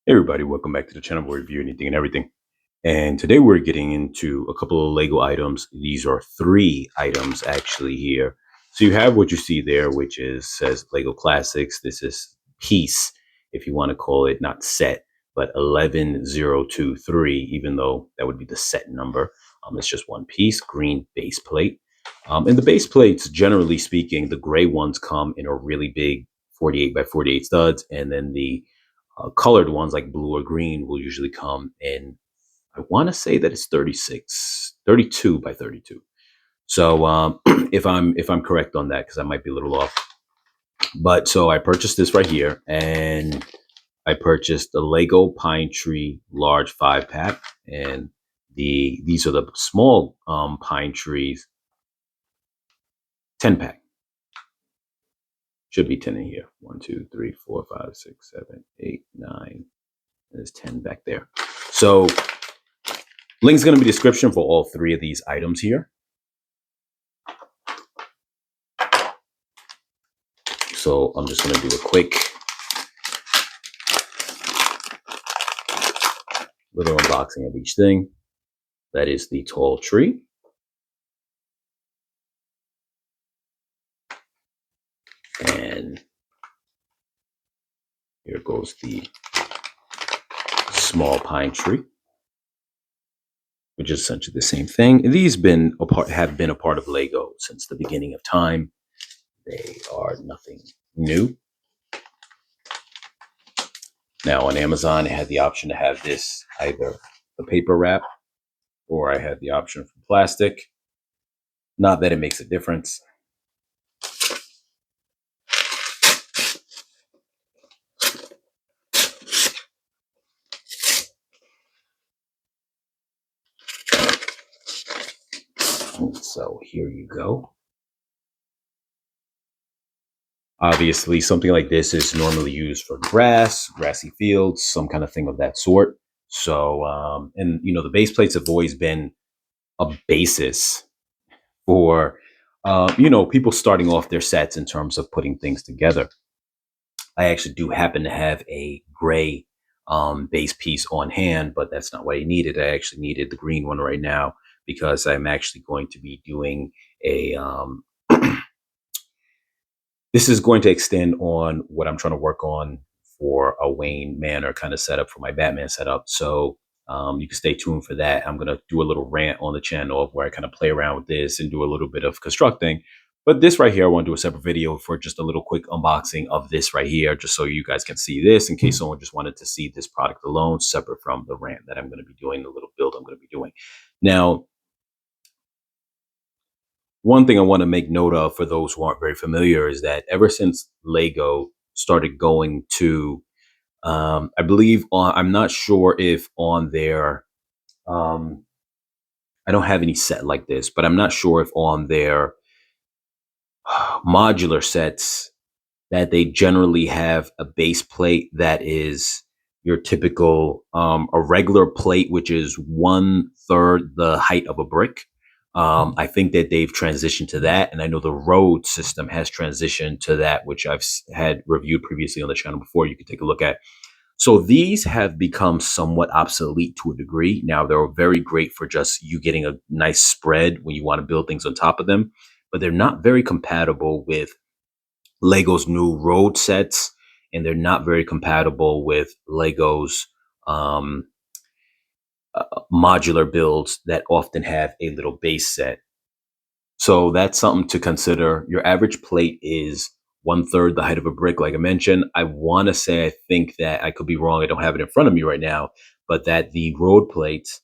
Hey everybody, welcome back to the channel where we review anything and everything. And today we're getting into a couple of Lego items. These are three items actually here. So you have what you see there, which says Lego Classics. This is piece, if you want to call it, not set, but 11023, even though that would be the set number. It's just one piece, green base plate. And the base plates, generally speaking, the gray ones come in a really big 48 by 48 studs, and then the colored ones like blue or green will usually come in, I want to say that it's 32 by 32. So if I'm correct on that, because I might be a little off. But so I purchased this right here, and I purchased the Lego Pine Tree large 5-pack, and these are the small pine trees 10-pack. Should be 10 in here. 1, 2, 3, 4, 5, 6, 7, 8, 9. There's 10 back there. So link's going to be description for all three of these items here. So I'm just going to do a quick little unboxing of each thing. That is the tall tree. And here goes the small pine tree, which is essentially the same thing. And these have been a part of Lego since the beginning of time. They are nothing new. Now on Amazon, I had the option to have this either the paper wrap, or I had the option for plastic. Not that it makes a difference. So here you go. Obviously, something like this is normally used for grassy fields, some kind of thing of that sort. So, and you know, the base plates have always been a basis for, you know, people starting off their sets in terms of putting things together. I actually do happen to have a gray base piece on hand, but that's not what I needed. I actually needed the green one right now because I'm actually going to be doing a this is going to extend on what I'm trying to work on for a Wayne Manor kind of setup for my Batman setup. So you can stay tuned for that. I'm going to do a little rant on the channel of where I kind of play around with this and do a little bit of constructing. But this right here, I want to do a separate video for just a little quick unboxing of this right here, just so you guys can see this in case someone just wanted to see this product alone, separate from the rant that I'm going to be doing, the little build I'm going to be doing. Now, one thing I want to make note of for those who aren't very familiar is that ever since Lego started going to, I believe I'm not sure if on their, I don't have any set like this, but I'm not sure if on their modular sets that they generally have a base plate that is your typical, a regular plate, which is 1/3 the height of a brick. I think that they've transitioned to that, and I know the road system has transitioned to that, which I've had reviewed previously on the channel before. You can take a look at. So these have become somewhat obsolete to a degree. Now they're very great for just you getting a nice spread when you want to build things on top of them, but they're not very compatible with Lego's new road sets, and they're not very compatible with Lego's modular builds that often have a little base set. So that's something to consider. Your average plate is 1/3 the height of a brick, like I mentioned. I want to say, I think that I could be wrong. I don't have it in front of me right now, but that the road plates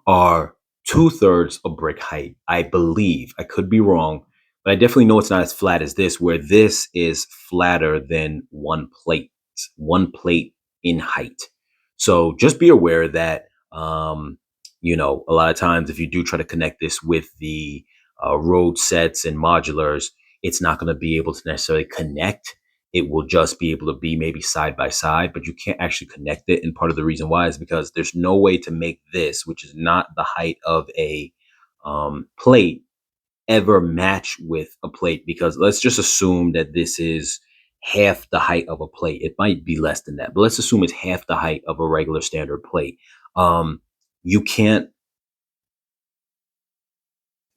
are 2/3 a brick height. I believe. I could be wrong, but I definitely know it's not as flat as this, where this is flatter than one plate in height. So just be aware that, you know, a lot of times if you do try to connect this with the road sets and modulars, it's not going to be able to necessarily connect. It will just be able to be maybe side by side, but you can't actually connect it. And part of the reason why is because there's no way to make this, which is not the height of a plate, ever match with a plate. Because let's just assume that this is half the height of a plate. It might be less than that, but let's assume it's half the height of a regular standard plate. You can't,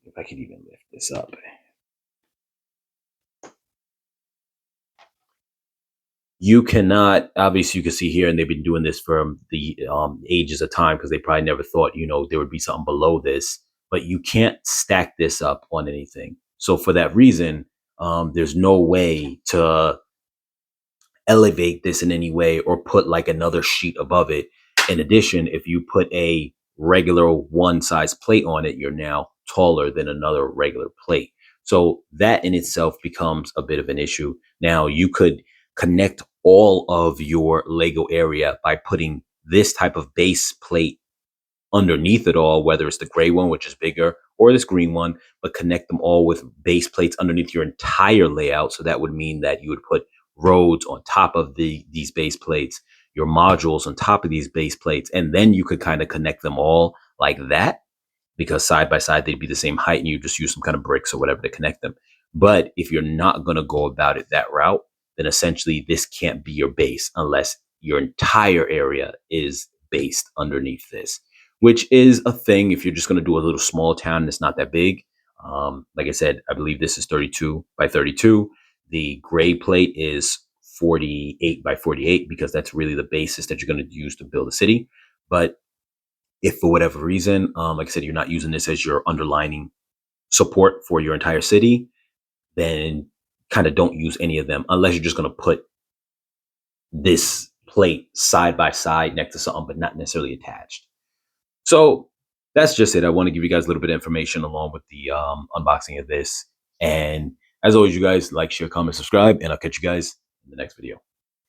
if I could even lift this up. You cannot, obviously you can see here, and they've been doing this for the ages of time because they probably never thought, there would be something below this, but you can't stack this up on anything. So for that reason, there's no way to elevate this in any way or put like another sheet above it. In addition, if you put a regular one size plate on it, you're now taller than another regular plate. So that in itself becomes a bit of an issue. Now you could connect all of your Lego area by putting this type of base plate underneath it all, whether it's the gray one, which is bigger, or this green one, but connect them all with base plates underneath your entire layout. So that would mean that you would put roads on top of these base plates, your modules on top of these base plates, and then you could kind of connect them all like that, because side by side they'd be the same height and you just use some kind of bricks or whatever to connect them. But if you're not going to go about it that route, then essentially this can't be your base unless your entire area is based underneath this, which is a thing if you're just going to do a little small town that's not that big. Like I said, I believe this is 32 by 32. The gray plate is 48 by 48 because that's really the basis that you're going to use to build a city. But if for whatever reason, like I said, you're not using this as your underlining support for your entire city, then kind of don't use any of them unless you're just going to put this plate side by side next to something, but not necessarily attached. So that's just it. I want to give you guys a little bit of information along with the unboxing of this. And as always, you guys like, share, comment, subscribe, and I'll catch you guys in the next video.